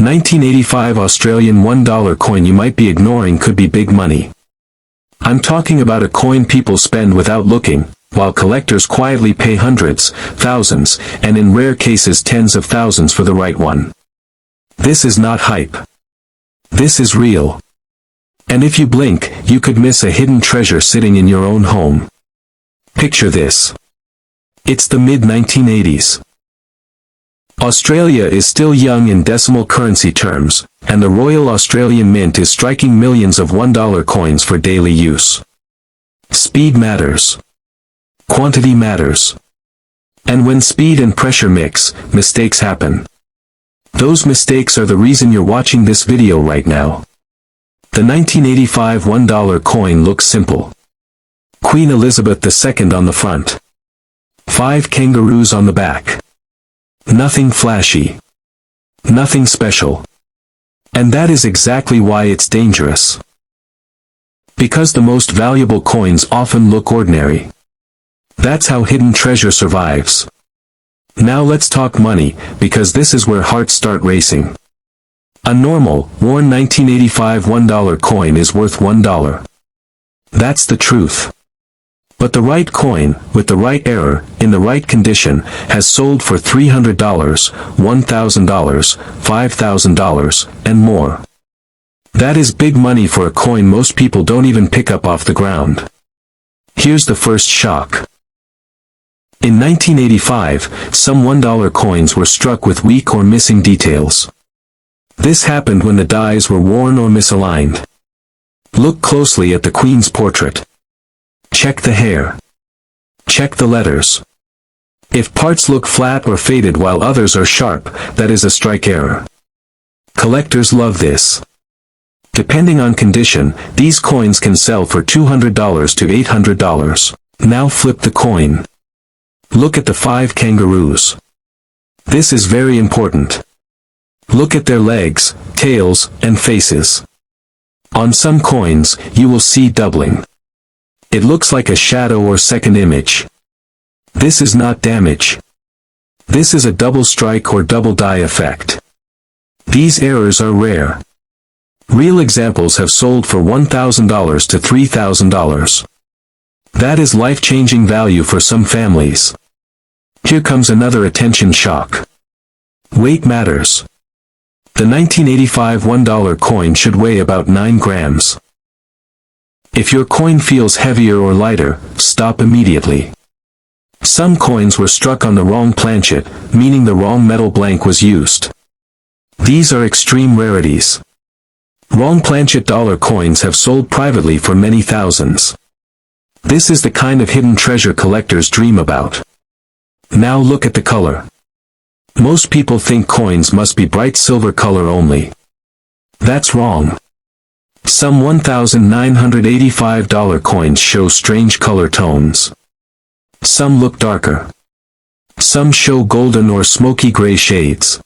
1985 Australian $1 coin you might be ignoring could be big money. I'm talking about a coin people spend without looking, while collectors quietly pay hundreds, thousands, and in rare cases tens of thousands for the right one. This is not hype. This is real. And if you blink, you could miss a hidden treasure sitting in your own home. Picture this. It's the mid-1980s. Australia is still young in decimal currency terms, and the Royal Australian Mint is striking millions of $1 coins for daily use. Speed matters. Quantity matters. And when speed and pressure mix, mistakes happen. Those mistakes are the reason you're watching this video right now. The 1985 $1 coin looks simple. Queen Elizabeth II on the front. 5 kangaroos on the back. Nothing flashy. Nothing special. And that is exactly why it's dangerous. Because the most valuable coins often look ordinary. That's how hidden treasure survives. Now let's talk money, because this is where hearts start racing. A normal, worn 1985 $1 coin is worth $1. That's the truth. But the right coin, with the right error, in the right condition, has sold for $300, $1,000, $5,000, and more. That is big money for a coin most people don't even pick up off the ground. Here's the first shock. In 1985, some $1 coins were struck with weak or missing details. This happened when the dies were worn or misaligned. Look closely at the Queen's portrait. Check the hair. Check the letters. If parts look flat or faded while others are sharp, that is a strike error. Collectors love this. Depending on condition, these coins can sell for $200 to $800. Now flip the coin. Look at the 5 kangaroos. This is very important. Look at their legs, tails, and faces. On some coins, you will see doubling. It looks like a shadow or second image. This is not damage. This is a double strike or double die effect. These errors are rare. Real examples have sold for $1,000 to $3,000. That is life-changing value for some families. Here comes another attention shock. Weight matters. The 1985 $1 coin should weigh about 9 grams. If your coin feels heavier or lighter, stop immediately. Some coins were struck on the wrong planchet, meaning the wrong metal blank was used. These are extreme rarities. Wrong planchet dollar coins have sold privately for many thousands. This is the kind of hidden treasure collectors dream about. Now look at the color. Most people think coins must be bright silver color only. That's wrong. Some $1,985 coins show strange color tones. Some look darker. Some show golden or smoky gray shades.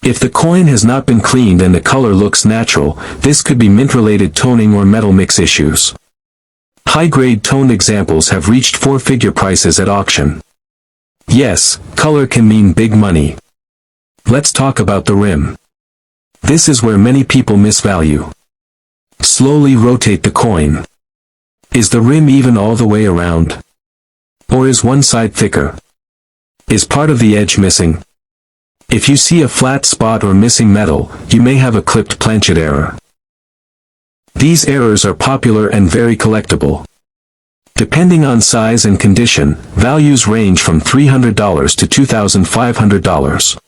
If the coin has not been cleaned and the color looks natural, this could be mint-related toning or metal mix issues. High-grade toned examples have reached 4-figure prices at auction. Yes, color can mean big money. Let's talk about the rim. This is where many people miss value. Slowly rotate the coin. Is the rim even all the way around? Or is one side thicker? Is part of the edge missing? If you see a flat spot or missing metal, you may have a clipped planchet error. These errors are popular and very collectible. Depending on size and condition, values range from $300 to $2,500.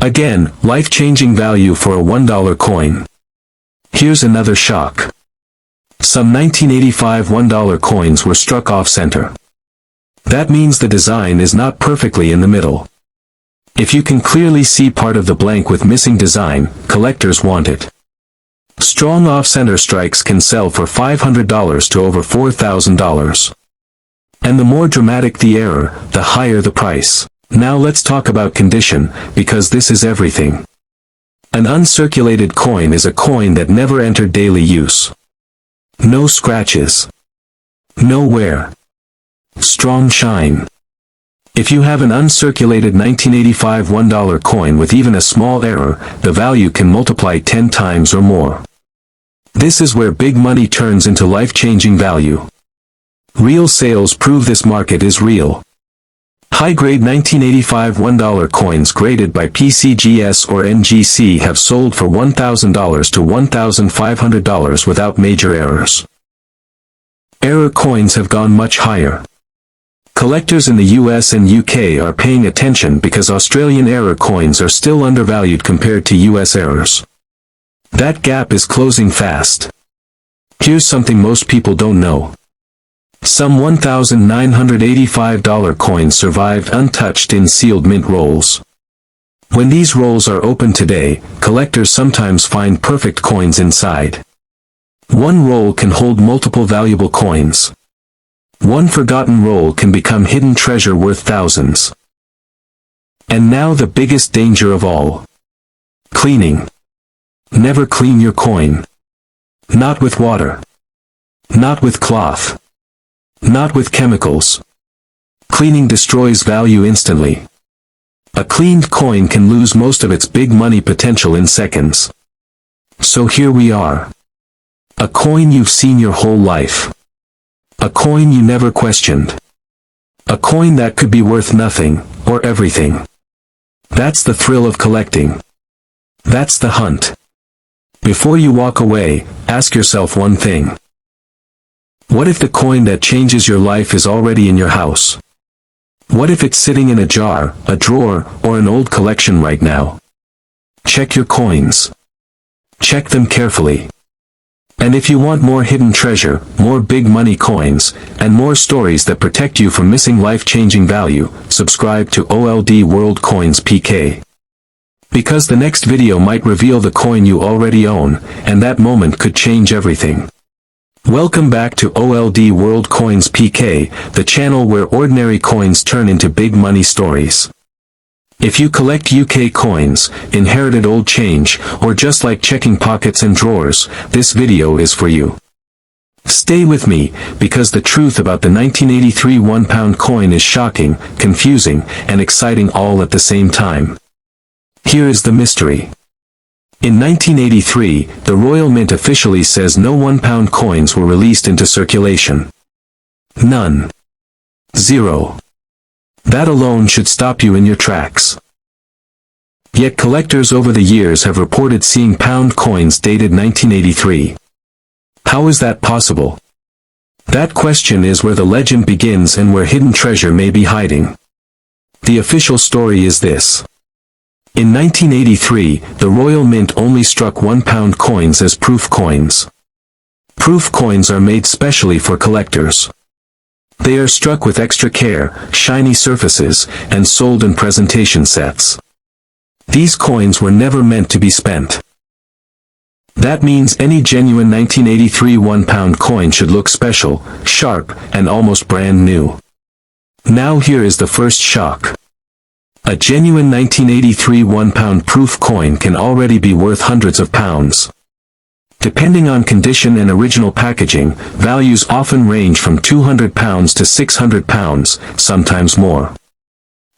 Again, life-changing value for a $1 coin. Here's another shock. Some 1985 $1 coins were struck off-center. That means the design is not perfectly in the middle. If you can clearly see part of the blank with missing design, collectors want it. Strong off-center strikes can sell for $500 to over $4,000. And the more dramatic the error, the higher the price. Now let's talk about condition, because this is everything. An uncirculated coin is a coin that never entered daily use. No scratches. No wear. Strong shine. If you have an uncirculated 1985 $1 coin with even a small error, the value can multiply 10 times or more. This is where big money turns into life-changing value. Real sales prove this market is real. High-grade 1985 $1 coins graded by PCGS or NGC have sold for $1,000 to $1,500 without major errors. Error coins have gone much higher. Collectors in the US and UK are paying attention because Australian error coins are still undervalued compared to US errors. That gap is closing fast. Here's something most people don't know. Some $1,985 coins survived untouched in sealed mint rolls. When these rolls are opened today, collectors sometimes find perfect coins inside. One roll can hold multiple valuable coins. One forgotten roll can become hidden treasure worth thousands. And now the biggest danger of all. Cleaning. Never clean your coin. Not with water. Not with cloth. Not with chemicals. Cleaning destroys value instantly. A cleaned coin can lose most of its big money potential in seconds. So here we are. A coin you've seen your whole life. A coin you never questioned. A coin that could be worth nothing, or everything. That's the thrill of collecting. That's the hunt. Before you walk away, ask yourself one thing. What if the coin that changes your life is already in your house? What if it's sitting in a jar, a drawer, or an old collection right now? Check your coins. Check them carefully. And if you want more hidden treasure, more big money coins, and more stories that protect you from missing life-changing value, subscribe to OLD World Coins PK. Because the next video might reveal the coin you already own, and that moment could change everything. Welcome back to OLD World Coins PK, the channel where ordinary coins turn into big money stories. If you collect UK coins, inherited old change, or just like checking pockets and drawers, this video is for you. Stay with me, because the truth about the 1983 £1 coin is shocking, confusing, and exciting all at the same time. Here is the mystery. In 1983, the Royal Mint officially says no £1 coins were released into circulation. None. Zero. That alone should stop you in your tracks. Yet collectors over the years have reported seeing pound coins dated 1983. How is that possible? That question is where the legend begins and where hidden treasure may be hiding. The official story is this. In 1983, the Royal Mint only struck £1 coins as proof coins. Proof coins are made specially for collectors. They are struck with extra care, shiny surfaces, and sold in presentation sets. These coins were never meant to be spent. That means any genuine 1983 £1 coin should look special, sharp, and almost brand new. Now here is the first shock. A genuine 1983 £1 proof coin can already be worth hundreds of pounds. Depending on condition and original packaging, values often range from £200 to £600, sometimes more.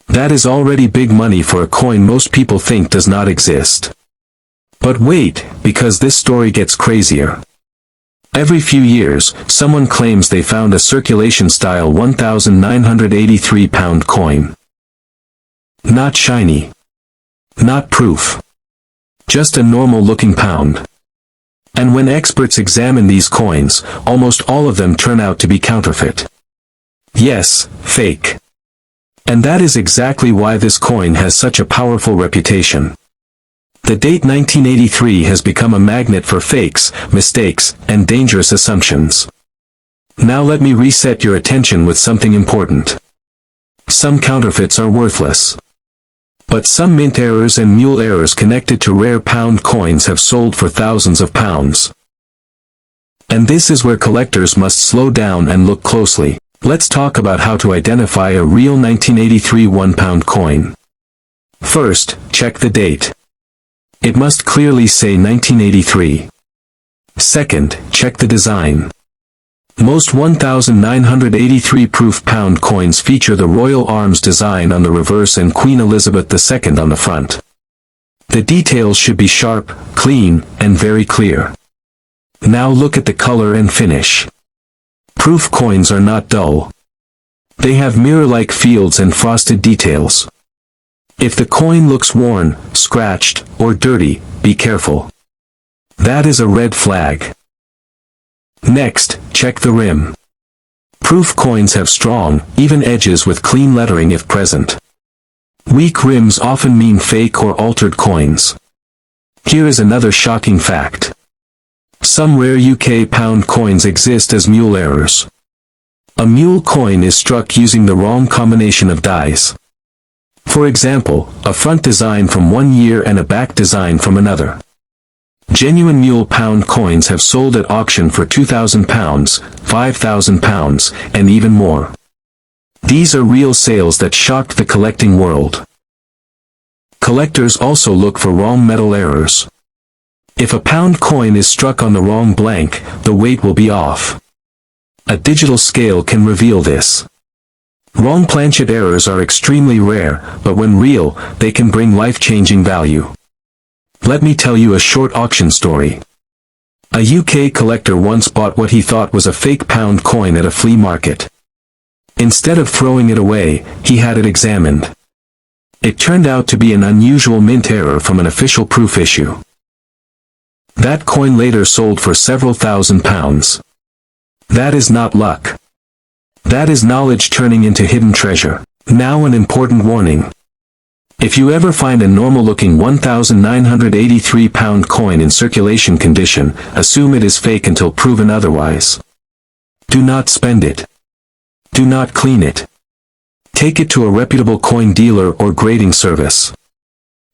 That is already big money for a coin most people think does not exist. But wait, because this story gets crazier. Every few years, someone claims they found a circulation-style £1,983 coin. Not shiny. Not proof. Just a normal-looking pound. And when experts examine these coins, almost all of them turn out to be counterfeit. Yes, fake. And that is exactly why this coin has such a powerful reputation. The date 1983 has become a magnet for fakes, mistakes, and dangerous assumptions. Now let me reset your attention with something important. Some counterfeits are worthless. But some mint errors and mule errors connected to rare pound coins have sold for thousands of pounds. And this is where collectors must slow down and look closely. Let's talk about how to identify a real 1983 £1 coin. First, check the date. It must clearly say 1983. Second, check the design. Most 1983 proof pound coins feature the Royal Arms design on the reverse and Queen Elizabeth II on the front. The details should be sharp, clean, and very clear. Now look at the color and finish. Proof coins are not dull. They have mirror-like fields and frosted details. If the coin looks worn, scratched, or dirty, be careful. That is a red flag. Next, check the rim. Proof coins have strong, even edges with clean lettering if present. Weak rims often mean fake or altered coins. Here is another shocking fact. Some rare UK pound coins exist as mule errors. A mule coin is struck using the wrong combination of dies. For example, a front design from one year and a back design from another. Genuine mule pound coins have sold at auction for £2,000, £5,000, and even more. These are real sales that shocked the collecting world. Collectors also look for wrong metal errors. If a pound coin is struck on the wrong blank, the weight will be off. A digital scale can reveal this. Wrong planchet errors are extremely rare, but when real, they can bring life-changing value. Let me tell you a short auction story. A UK collector once bought what he thought was a fake pound coin at a flea market. Instead of throwing it away, he had it examined. It turned out to be an unusual mint error from an official proof issue. That coin later sold for several £1,000s. That is not luck. That is knowledge turning into hidden treasure. Now an important warning. If you ever find a normal-looking 1983 pound coin in circulation condition, assume it is fake until proven otherwise. Do not spend it. Do not clean it. Take it to a reputable coin dealer or grading service.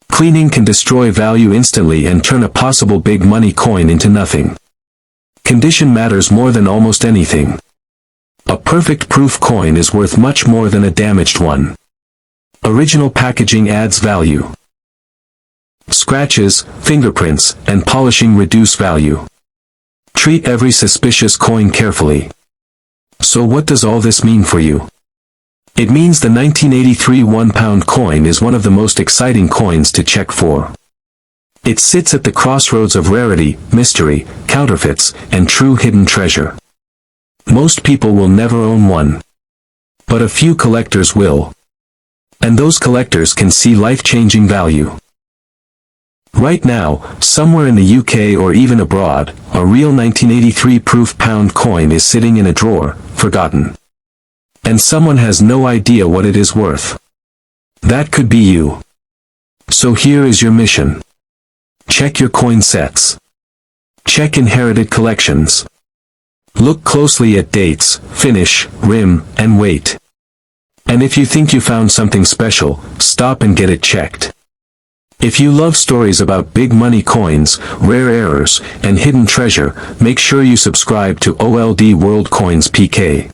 Cleaning can destroy value instantly and turn a possible big money coin into nothing. Condition matters more than almost anything. A perfect proof coin is worth much more than a damaged one. Original packaging adds value. Scratches, fingerprints, and polishing reduce value. Treat every suspicious coin carefully. So what does all this mean for you? It means the 1983 £1 coin is one of the most exciting coins to check for. It sits at the crossroads of rarity, mystery, counterfeits, and true hidden treasure. Most people will never own one. But a few collectors will. And those collectors can see life-changing value. Right now, somewhere in the UK or even abroad, a real 1983 proof pound coin is sitting in a drawer, forgotten. And someone has no idea what it is worth. That could be you. So here is your mission. Check your coin sets. Check inherited collections. Look closely at dates, finish, rim, and weight. And if you think you found something special, stop and get it checked. If you love stories about big money coins, rare errors, and hidden treasure, make sure you subscribe to OLD World Coins PK.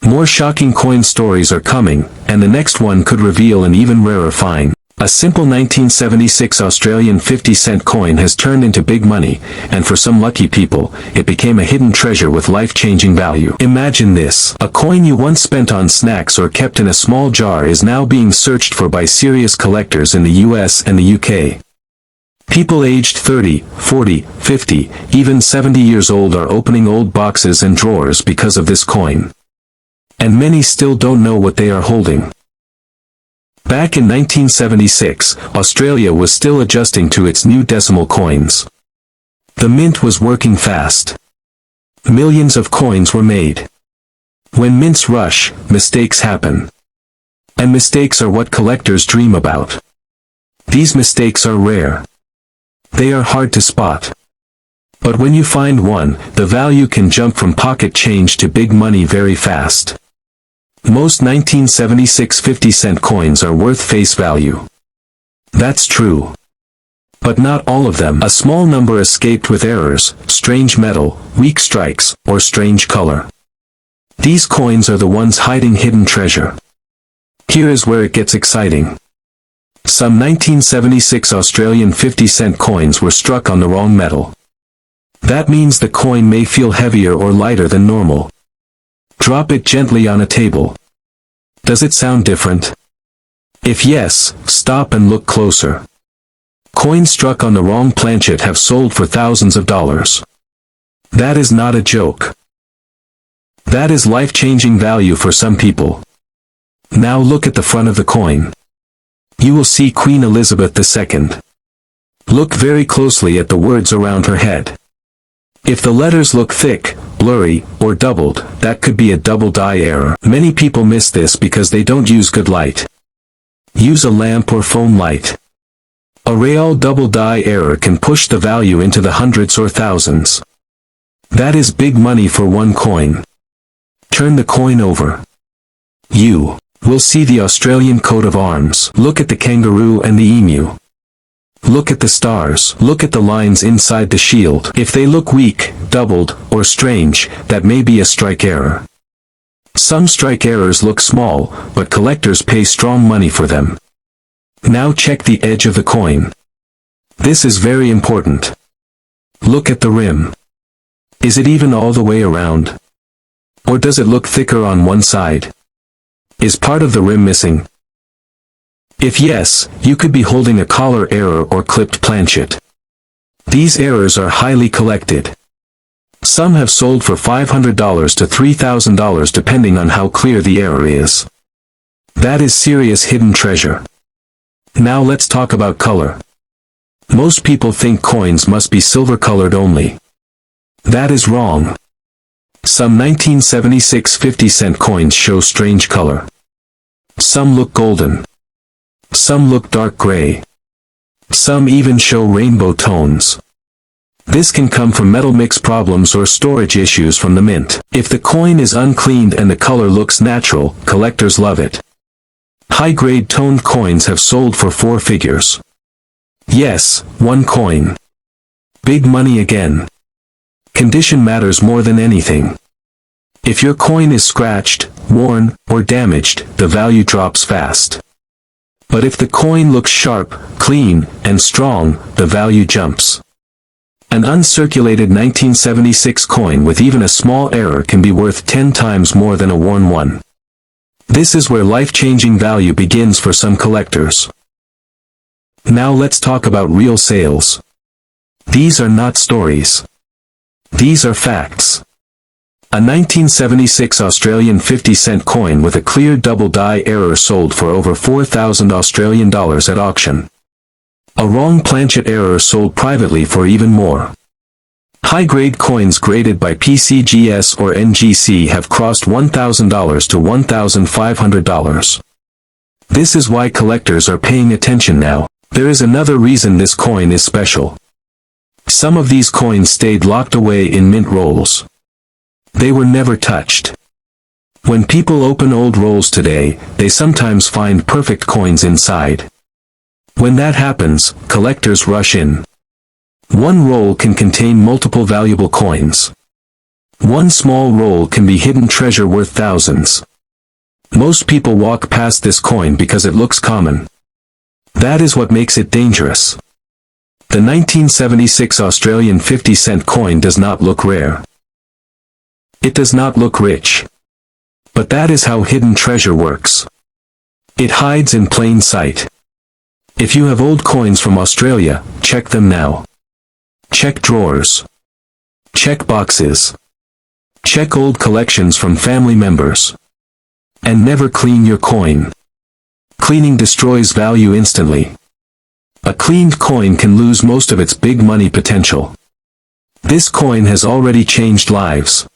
More shocking coin stories are coming, and the next one could reveal an even rarer find. A simple 1976 Australian 50-cent coin has turned into big money, and for some lucky people, it became a hidden treasure with life-changing value. Imagine this. A coin you once spent on snacks or kept in a small jar is now being searched for by serious collectors in the US and the UK. People aged 30, 40, 50, even 70 years old are opening old boxes and drawers because of this coin. And many still don't know what they are holding. Back in 1976, Australia was still adjusting to its new decimal coins. The mint was working fast. Millions of coins were made. When mints rush, mistakes happen. And mistakes are what collectors dream about. These mistakes are rare. They are hard to spot. But when you find one, the value can jump from pocket change to big money very fast. Most 1976 50-cent coins are worth face value. That's true. But not all of them. A small number escaped with errors, strange metal, weak strikes, or strange color. These coins are the ones hiding hidden treasure. Here is where it gets exciting. Some 1976 Australian 50-cent coins were struck on the wrong metal. That means the coin may feel heavier or lighter than normal. Drop it gently on a table. Does it sound different? If yes, stop and look closer. Coins struck on the wrong planchet have sold for thousands of dollars. That is not a joke. That is life-changing value for some people. Now look at the front of the coin. You will see Queen Elizabeth II. Look very closely at the words around her head. If the letters look thick, blurry, or doubled, that could be a double die error. Many people miss this because they don't use good light. Use a lamp or phone light. A real double die error can push the value into the hundreds or thousands. That is big money for one coin. Turn the coin over. You will see the Australian coat of arms. Look at the kangaroo and the emu. Look at the stars. Look at the lines inside the shield. If they look weak, doubled, or strange, that may be a strike error. Some strike errors look small, but collectors pay strong money for them. Now check the edge of the coin. This is very important. Look at the rim. Is it even all the way around? Or does it look thicker on one side? Is part of the rim missing? If yes, you could be holding a collar error or clipped planchet. These errors are highly collected. Some have sold for $500 to $3,000 depending on how clear the error is. That is serious hidden treasure. Now let's talk about color. Most people think coins must be silver-colored only. That is wrong. Some 1976 50-cent coins show strange color. Some look golden. Some look dark gray. Some even show rainbow tones. This can come from metal mix problems or storage issues from the mint. If the coin is uncleaned and the color looks natural, collectors love it. High-grade toned coins have sold for 4 figures. Yes, one coin. Big money again. Condition matters more than anything. If your coin is scratched, worn, or damaged, the value drops fast. But if the coin looks sharp, clean, and strong, the value jumps. An uncirculated 1976 coin with even a small error can be worth 10 times more than a worn one. This is where life-changing value begins for some collectors. Now let's talk about real sales. These are not stories. These are facts. A 1976 Australian 50-cent coin with a clear double die error sold for over 4,000 Australian dollars at auction. A wrong planchet error sold privately for even more. High-grade coins graded by PCGS or NGC have crossed $1,000 to $1,500. This is why collectors are paying attention now. There is another reason this coin is special. Some of these coins stayed locked away in mint rolls. They were never touched. When people open old rolls today, they sometimes find perfect coins inside. When that happens, collectors rush in. One roll can contain multiple valuable coins. One small roll can be hidden treasure worth thousands. Most people walk past this coin because it looks common. That is what makes it dangerous. The 1976 Australian 50-cent coin does not look rare. It does not look rich. But that is how hidden treasure works. It hides in plain sight. If you have old coins from Australia, check them now. Check drawers. Check boxes. Check old collections from family members. And never clean your coin. Cleaning destroys value instantly. A cleaned coin can lose most of its big money potential. This coin has already changed lives.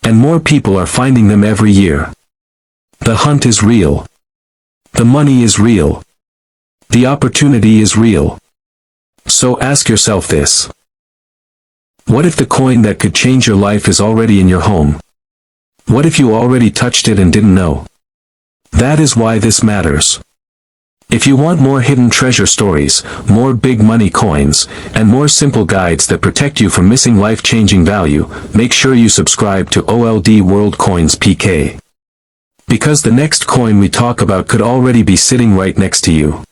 And more people are finding them every year. The hunt is real. The money is real. The opportunity is real. So ask yourself this. What if the coin that could change your life is already in your home? What if you already touched it and didn't know? That is why this matters. If you want more hidden treasure stories, more big money coins, and more simple guides that protect you from missing life-changing value, make sure you subscribe to OLD World Coins PK. Because the next coin we talk about could already be sitting right next to you.